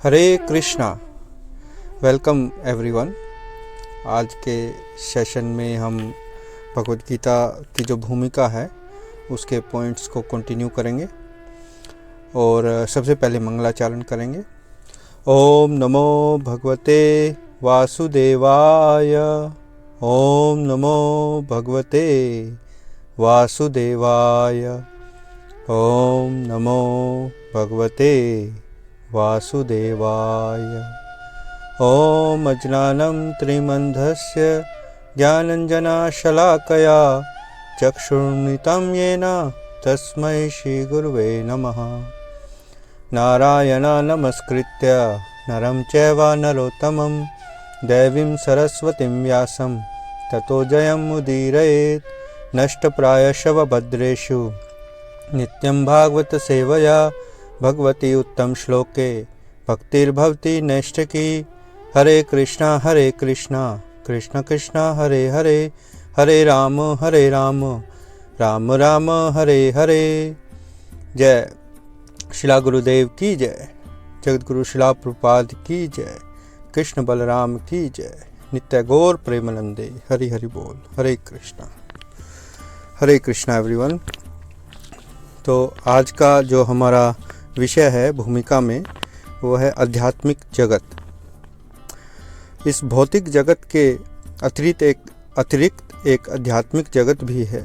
हरे Krishna. Welcome everyone. आज के session में हम भगवद गीता की जो भूमिका है उसके पॉइंट्स को कंटिन्यू करेंगे और सबसे पहले मंगलाचरण करेंगे। ओम नमो भगवते वासुदेवाय। ओम नमो भगवते वासुदेवाय। ओम नमो भगवते वासुदेवाय। ओम अज्ञानं त्रिमन्धस्य ज्ञानञ्जनशलाकया चक्षुरुन्मिलितं येन तस्मै श्रीगुरुवे नमः। नारायणं नमस्कृत्य नरं चैव नरोत्तमं देवीं सरस्वतीं व्यासं ततो जयमुदीरयेत्। नष्टप्रायशव भद्रेषु नित्यं भागवत सेवया भगवती उत्तम श्लोके भक्तिर्भवति नैष्ठिकी। हरे कृष्णा कृष्ण कृष्ण हरे हरे, हरे राम राम राम हरे हरे। जय शिला गुरुदेव की जय, जगत गुरु शिला प्रभुपाद की जय, कृष्ण बलराम की जय, नित्य गौर प्रेमानंदे। हरि हरि बोल। हरे कृष्णा एवरीवन। तो आज का जो हमारा विषय है भूमिका में वो है आध्यात्मिक जगत। इस भौतिक जगत के अतिरिक्त एक आध्यात्मिक जगत भी है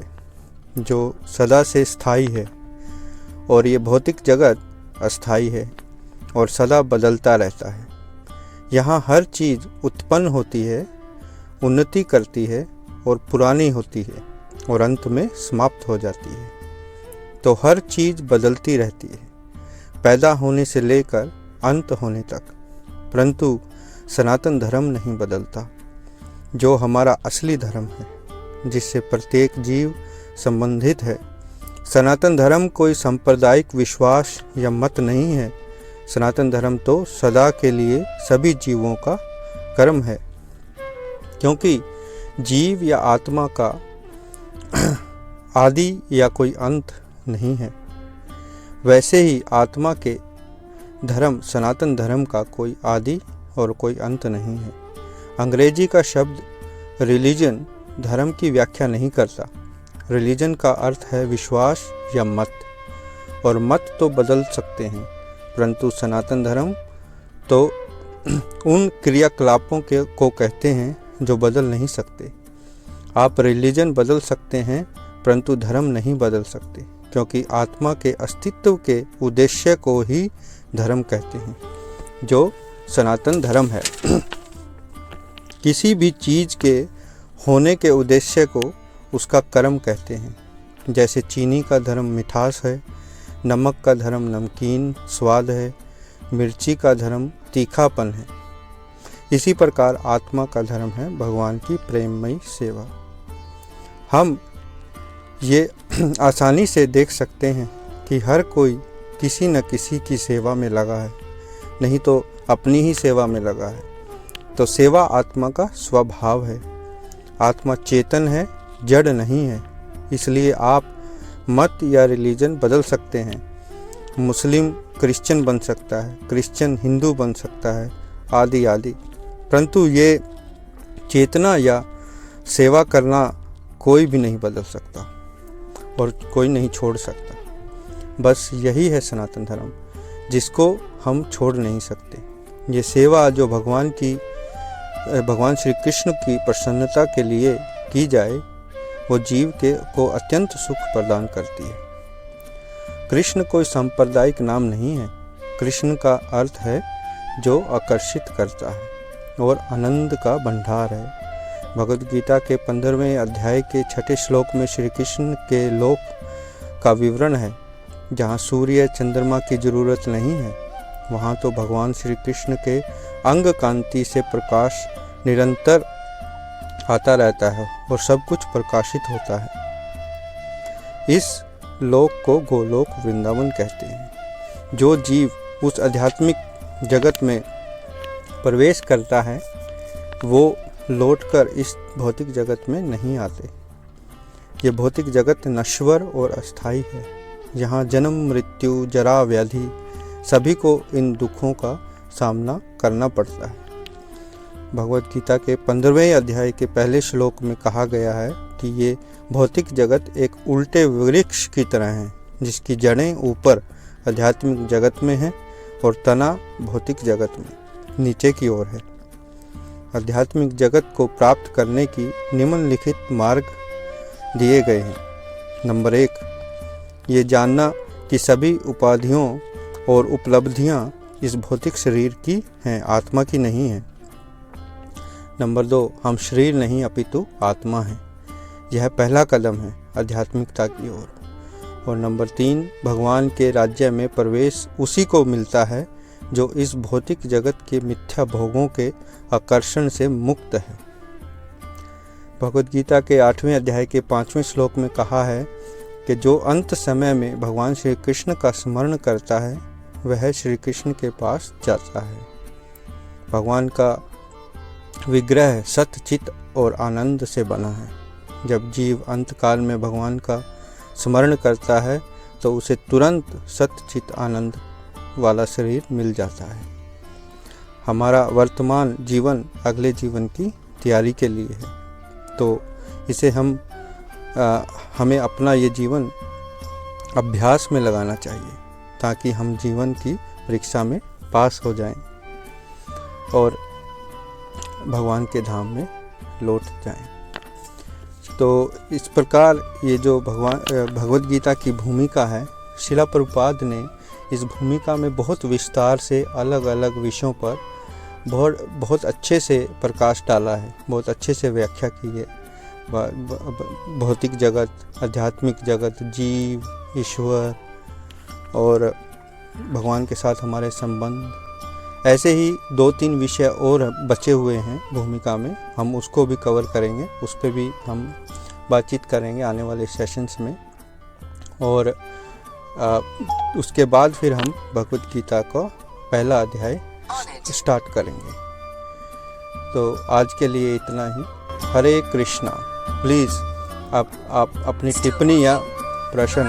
जो सदा से स्थायी है, और ये भौतिक जगत अस्थायी है और सदा बदलता रहता है। यहाँ हर चीज़ उत्पन्न होती है, उन्नति करती है और पुरानी होती है और अंत में समाप्त हो जाती है। तो हर चीज़ बदलती रहती है, पैदा होने से लेकर अंत होने तक। परंतु सनातन धर्म नहीं बदलता, जो हमारा असली धर्म है, जिससे प्रत्येक जीव संबंधित है। सनातन धर्म कोई सांप्रदायिक विश्वास या मत नहीं है। सनातन धर्म तो सदा के लिए सभी जीवों का कर्म है, क्योंकि जीव या आत्मा का आदि या कोई अंत नहीं है। वैसे ही आत्मा के धर्म सनातन धर्म का कोई आदि और कोई अंत नहीं है। अंग्रेजी का शब्द रिलीजन धर्म की व्याख्या नहीं करता। रिलीजन का अर्थ है विश्वास या मत, और मत तो बदल सकते हैं, परंतु सनातन धर्म तो उन क्रियाकलापों को कहते हैं जो बदल नहीं सकते। आप रिलीजन बदल सकते हैं परंतु धर्म नहीं बदल सकते, क्योंकि आत्मा के अस्तित्व के उद्देश्य को ही धर्म कहते हैं, जो सनातन धर्म है। किसी भी चीज़ के होने के उद्देश्य को उसका कर्म कहते हैं। जैसे चीनी का धर्म मिठास है, नमक का धर्म नमकीन स्वाद है, मिर्ची का धर्म तीखापन है। इसी प्रकार आत्मा का धर्म है भगवान की प्रेममयी सेवा। हम ये आसानी से देख सकते हैं कि हर कोई किसी न किसी की सेवा में लगा है, नहीं तो अपनी ही सेवा में लगा है। तो सेवा आत्मा का स्वभाव है। आत्मा चेतन है, जड़ नहीं है। इसलिए आप मत या रिलीजन बदल सकते हैं। मुस्लिम क्रिश्चियन बन सकता है, क्रिश्चियन हिंदू बन सकता है, आदि आदि। परंतु ये चेतना या सेवा करना कोई भी नहीं बदल सकता और कोई नहीं छोड़ सकता। बस यही है सनातन धर्म, जिसको हम छोड़ नहीं सकते। ये सेवा जो भगवान श्री कृष्ण की प्रसन्नता के लिए की जाए, वो जीव को अत्यंत सुख प्रदान करती है। कृष्ण कोई सांप्रदायिक नाम नहीं है। कृष्ण का अर्थ है जो आकर्षित करता है और आनंद का भंडार है। भगवद गीता के 15वें अध्याय के 6ठे श्लोक में श्री कृष्ण के लोक का विवरण है। जहाँ सूर्य चंद्रमा की जरूरत नहीं है, वहाँ तो भगवान श्री कृष्ण के अंग कांति से प्रकाश निरंतर आता रहता है और सब कुछ प्रकाशित होता है। इस लोक को गोलोक वृंदावन कहते हैं। जो जीव उस आध्यात्मिक जगत में प्रवेश करता है, वो लौटकर इस भौतिक जगत में नहीं आते। ये भौतिक जगत नश्वर और अस्थायी है। यहाँ जन्म मृत्यु जरा व्याधि सभी को इन दुखों का सामना करना पड़ता है। भगवद गीता के 15वें अध्याय के पहले श्लोक में कहा गया है कि ये भौतिक जगत एक उल्टे वृक्ष की तरह है, जिसकी जड़ें ऊपर आध्यात्मिक जगत में हैं और तना भौतिक जगत में नीचे की ओर है। आध्यात्मिक जगत को प्राप्त करने की निम्नलिखित मार्ग दिए गए हैं। नंबर 1, ये जानना कि सभी उपाधियों और उपलब्धियां इस भौतिक शरीर की हैं, आत्मा की नहीं है। नंबर 2, हम शरीर नहीं अपितु आत्मा हैं। यह पहला कदम है आध्यात्मिकता की ओर। और नंबर 3, भगवान के राज्य में प्रवेश उसी को मिलता है जो इस भौतिक जगत के मिथ्या भोगों के आकर्षण से मुक्त है। भगवद गीता के 8वें अध्याय के 5वें श्लोक में कहा है कि जो अंत समय में भगवान श्री कृष्ण का स्मरण करता है वह श्री कृष्ण के पास जाता है। भगवान का विग्रह सत्य, चित्त और आनंद से बना है। जब जीव अंत काल में भगवान का स्मरण करता है तो उसे तुरंत सत्य, चित्त, आनंद वाला शरीर मिल जाता है। हमारा वर्तमान जीवन अगले जीवन की तैयारी के लिए है, तो इसे हमें अपना ये जीवन अभ्यास में लगाना चाहिए ताकि हम जीवन की परीक्षा में पास हो जाएं और भगवान के धाम में लौट जाएं। तो इस प्रकार ये जो भगवद गीता की भूमिका है, शिला प्रभुपाद ने इस भूमिका में बहुत विस्तार से अलग अलग विषयों पर बहुत अच्छे से प्रकाश डाला है, बहुत अच्छे से व्याख्या की है। भौतिक जगत, आध्यात्मिक जगत, जीव, ईश्वर और भगवान के साथ हमारे संबंध, ऐसे ही 2-3 विषय और बचे हुए हैं भूमिका में, हम उसको भी कवर करेंगे, उस पर भी हम बातचीत करेंगे आने वाले सेशंस में। और उसके बाद फिर हम भगवद गीता का पहला अध्याय स्टार्ट करेंगे। तो आज के लिए इतना ही। हरे कृष्णा। प्लीज़ आप अपनी टिप्पणी या प्रश्न